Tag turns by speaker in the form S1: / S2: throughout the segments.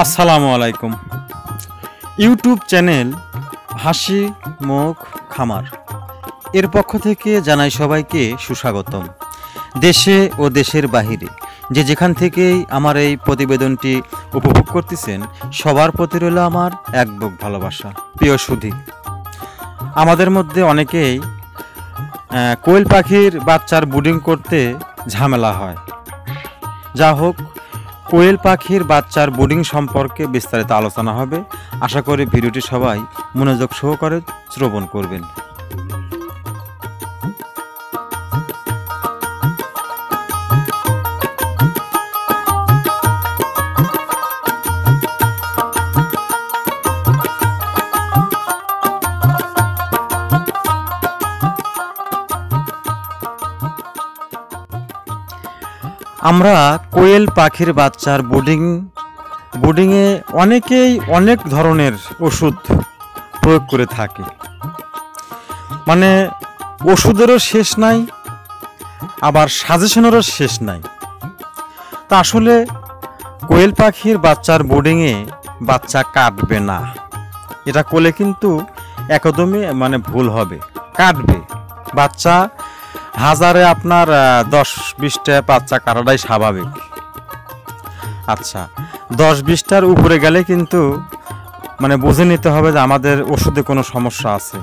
S1: আসসালামু আলাইকুম। YouTube channel হাসি মুখ খামার এর পক্ষ থেকে জানাই সবাইকে সুস্বাগতম। দেশে ও দেশের বাহিরে যে যেখান থেকেই আমার এই প্রতিবেদনটি উপভোগ করতেছেন সবার প্রতি রইল আমার এক বুক ভালোবাসা। প্রিয় সুধী, আমাদের মধ্যে অনেকেই কোয়েল পাখির বাচ্চার ব্রুডিং করতে ঝামেলা হয়। যা হোক, কোয়েল পাখির বাচ্চার ব্রুডিং সম্পর্কে বিস্তারিত আলোচনা হবে। আশা করি ভিডিওটি সবাই মনোযোগ সহকারে শ্রবণ করবেন। আমরা কোয়েল পাখির বাচ্চার ব্রুডিংয়ে অনেকেই অনেক ধরনের ওষুধ প্রয়োগ করে থাকে। মানে ওষুধেরও শেষ নাই, আবার সাজেশনেরও শেষ নাই। তা আসলে কোয়েল পাখির বাচ্চার ব্রুডিংয়ে বাচ্চা কাটবে না, এটা করলে কিন্তু একদমই ভুল হবে। কাটবে বাচ্চা, হাজারে আপনার 10-20টা বাচ্চা কাটাটাই স্বাভাবিক। আচ্ছা, 10-20টার উপরে গেলে কিন্তু বুঝে নিতে হবে যে আমাদের ওষুধে কোনো সমস্যা আছে।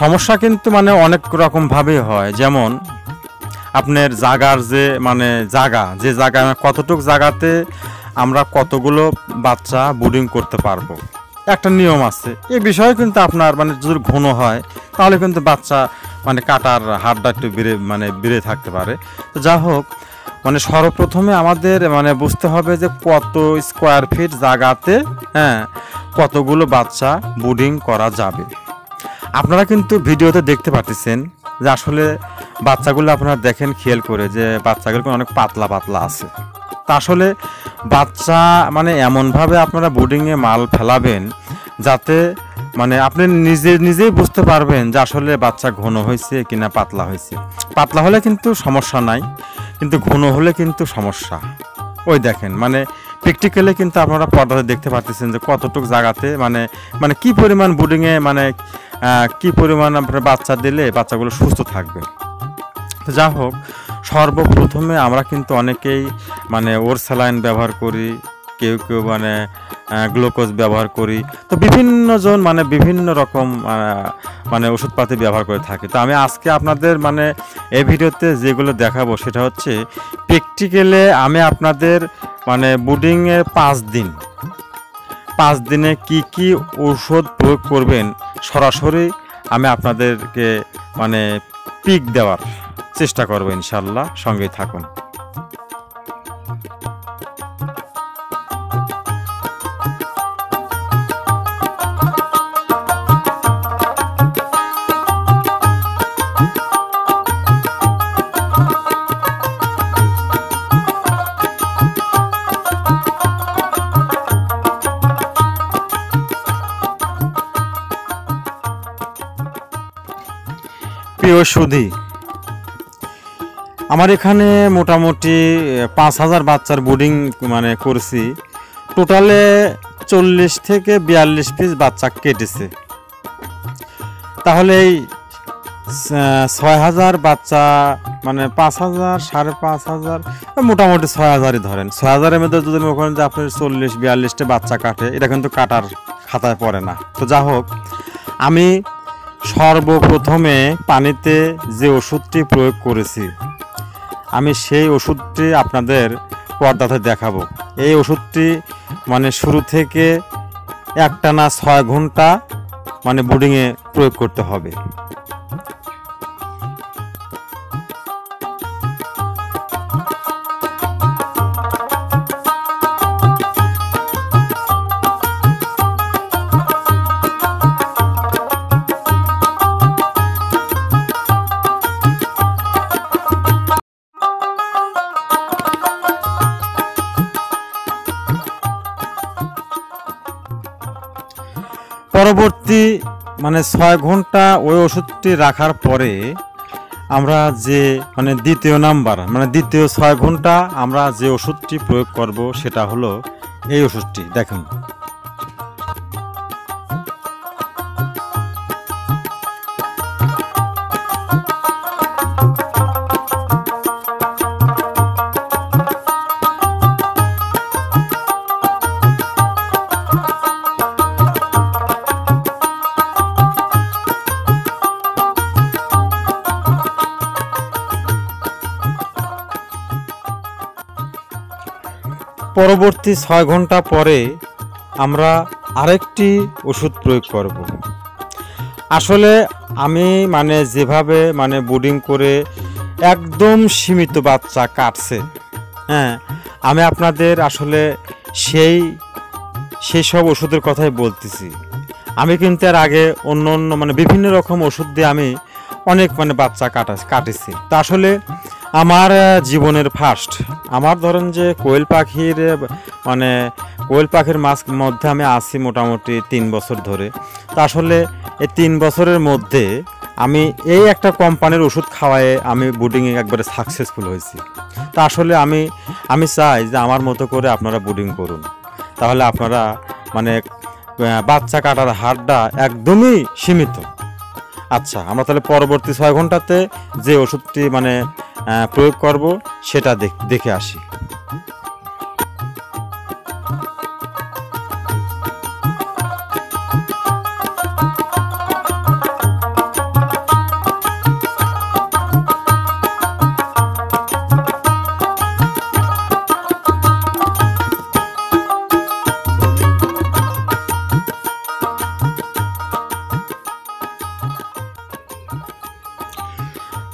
S1: সমস্যা কিন্তু অনেক রকমভাবে হয়। যেমন আপনার জায়গার যে জায়গা কতটুক জায়গাতে আমরা কতগুলো বাচ্চা ব্রুডিং করতে পারবো, একটা নিয়ম আছে। এই বিষয়ে কিন্তু আপনার যদি ঘন হয় তাহলে কিন্তু বাচ্চা কাটার হারটা একটু বেড়ে থাকতে পারে। তো যা হোক, সর্বপ্রথমে আমাদের বুঝতে হবে যে কত স্কোয়ার ফিট জায়গাতে কতগুলো বাচ্চা ব্রুডিং করা যাবে। আপনারা কিন্তু ভিডিওতে দেখতে পাচ্ছেন যে আসলে বাচ্চাগুলো আপনারা দেখেন খেয়াল করে যে বাচ্চাগুলো অনেক পাতলা পাতলা আছে। তা আসলে বাচ্চা এমনভাবে আপনারা ব্রুডিংয়ে মাল ফেলাবেন যাতে আপনি নিজেই বুঝতে পারবেন যে আসলে বাচ্চা ঘন হয়েছে কিনা পাতলা হয়েছে। পাতলা হলে কিন্তু সমস্যা নাই, কিন্তু ঘন হলে কিন্তু সমস্যা। ওই দেখেন প্র্যাকটিক্যালি কিন্তু আপনারা পর্দাতে দেখতে পাচ্ছেন যে কতটুকু জায়গাতে কি পরিমাণ ব্রুডিংয়ে কি পরিমাণ আপনার বাচ্চা দিলে বাচ্চাগুলো সুস্থ থাকবে। তো যা হোক, সর্বপ্রথমে আমরা কিন্তু অনেকেই ওর স্যালাইন ব্যবহার করি, কেউ কেউ গ্লুকোজ ব্যবহার করি। তো বিভিন্ন জন বিভিন্ন রকম ওষুধপাতি ব্যবহার করে থাকে। তো আমি আজকে আপনাদের এই ভিডিওতে যেগুলো দেখাবো সেটা হচ্ছে প্র্যাকটিক্যালে আমি আপনাদের ব্রুডিংয়ের 5 দিনে কি কি ঔষধ প্রয়োগ করবেন সরাসরি আমি আপনাদেরকে পিক দেওয়ার চেষ্টা করবো। ইনশাল্লাহ সঙ্গেই থাকুন। প্রিয় সুধী, আমার এখানে মোটামুটি 5000 বাচ্চার ব্রুডিং করছি। টোটালে 40 থেকে 42 পিস বাচ্চা কেটেছে। তাহলে এই 6000 বাচ্চা 5000, 5500, মোটামুটি 6000ই ধরেন। 6000-এর মধ্যে যদি ওখানে যে আপনার 40-42টা বাচ্চা কাটে, এটা কিন্তু কাটার খাতায় পড়ে না। তো যা হোক, আমি সর্বপ্রথমে পানিতে যে ওষুধটি প্রয়োগ করেছি আমি সেই ওষুধটি আপনাদের পর্দাতে দেখাবো। এই ওষুধটি শুরু থেকে একটানা 6 ঘন্টা ব্রুডিংয়ে প্রয়োগ করতে হবে। পরবর্তী 6 ঘন্টা ওই ওষুধটি রাখার পরে আমরা যে দ্বিতীয় নাম্বার দ্বিতীয় 6 ঘন্টা আমরা যে ওষুধটি প্রয়োগ করব সেটা হলো এই ওষুধটি দেখুন। পরবর্তী 6 ঘন্টা পরে আমরা আরেকটি ওষুধ প্রয়োগ করব। আসলে আমি যেভাবে বোর্ডিং করে একদম সীমিত বাচ্চা কাটছে, হ্যাঁ, আমি আপনাদের আসলে সেই সব ওষুধের কথাই বলতেছি। আমি কিন্তু এর আগে অন্য বিভিন্ন রকম ওষুধ দিয়ে আমি অনেক বাচ্চা কাটেছি। তা আসলে আমার জীবনের ফার্স্ট, আমার ধরেন যে কোয়েল পাখির মধ্যে আমি আছি মোটামুটি 3 বছর ধরে। তা আসলে এই 3 বছরের মধ্যে আমি এই একটা কোম্পানির ওষুধ খাওয়ায়ে আমি ব্রিডিংয়ে একবারে সাকসেসফুল হয়েছি। তা আসলে আমি চাই যে আমার মতো করে আপনারা ব্রিডিং করুন, তাহলে আপনারা বাচ্চা কাটার হারটা একদমই সীমিত। আচ্ছা, আমরা তাহলে পরবর্তী 6 ঘন্টাতে যে ওষুধটি প্রয়োগ করব সেটা দেখে আসি।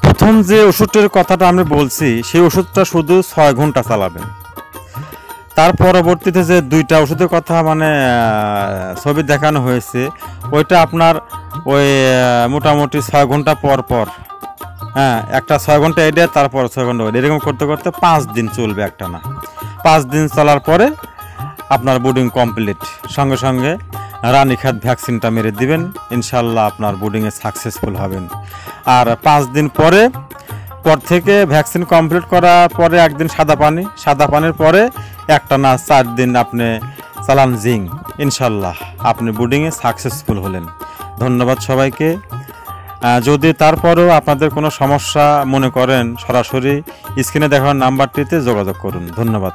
S1: প্রথম যে ওষুধটির কথাটা আমি বলছি সেই ওষুধটা শুধু 6 ঘন্টা চালাবেন। তার পরবর্তীতে যে 2টা ওষুধের কথা ছবি দেখানো হয়েছে, ওইটা আপনার ওই মোটামুটি 6 ঘন্টা পর পর, হ্যাঁ, একটা 6 ঘন্টা এটা, তারপর 6 ঘন্টা ওইটা, এরকম করতে করতে 5 দিন চলবে একটা না। 5 দিন চলার পরে আপনার ব্রিডিং কমপ্লিট, সঙ্গে সঙ্গে রানীক্ষেত ভ্যাকসিনটা মেরে দিবেন, ইনশাল্লাহ আপনার ব্রিডিংয়ে সাকসেসফুল হবেন। আর 5 দিন পর থেকে ভ্যাকসিন কমপ্লিট করার পরে একদিন সাদা পানির পরে একটা না 4 দিন আপনি চালান জিঙ্ক, ইনশাল্লাহ আপনি ব্রিডিংয়ে সাকসেসফুল হলেন। ধন্যবাদ সবাইকে। যদি তারপরেও আপনাদের কোনো সমস্যা মনে করেন, সরাসরি স্ক্রিনে দেখার নাম্বারটিতে যোগাযোগ করুন। ধন্যবাদ।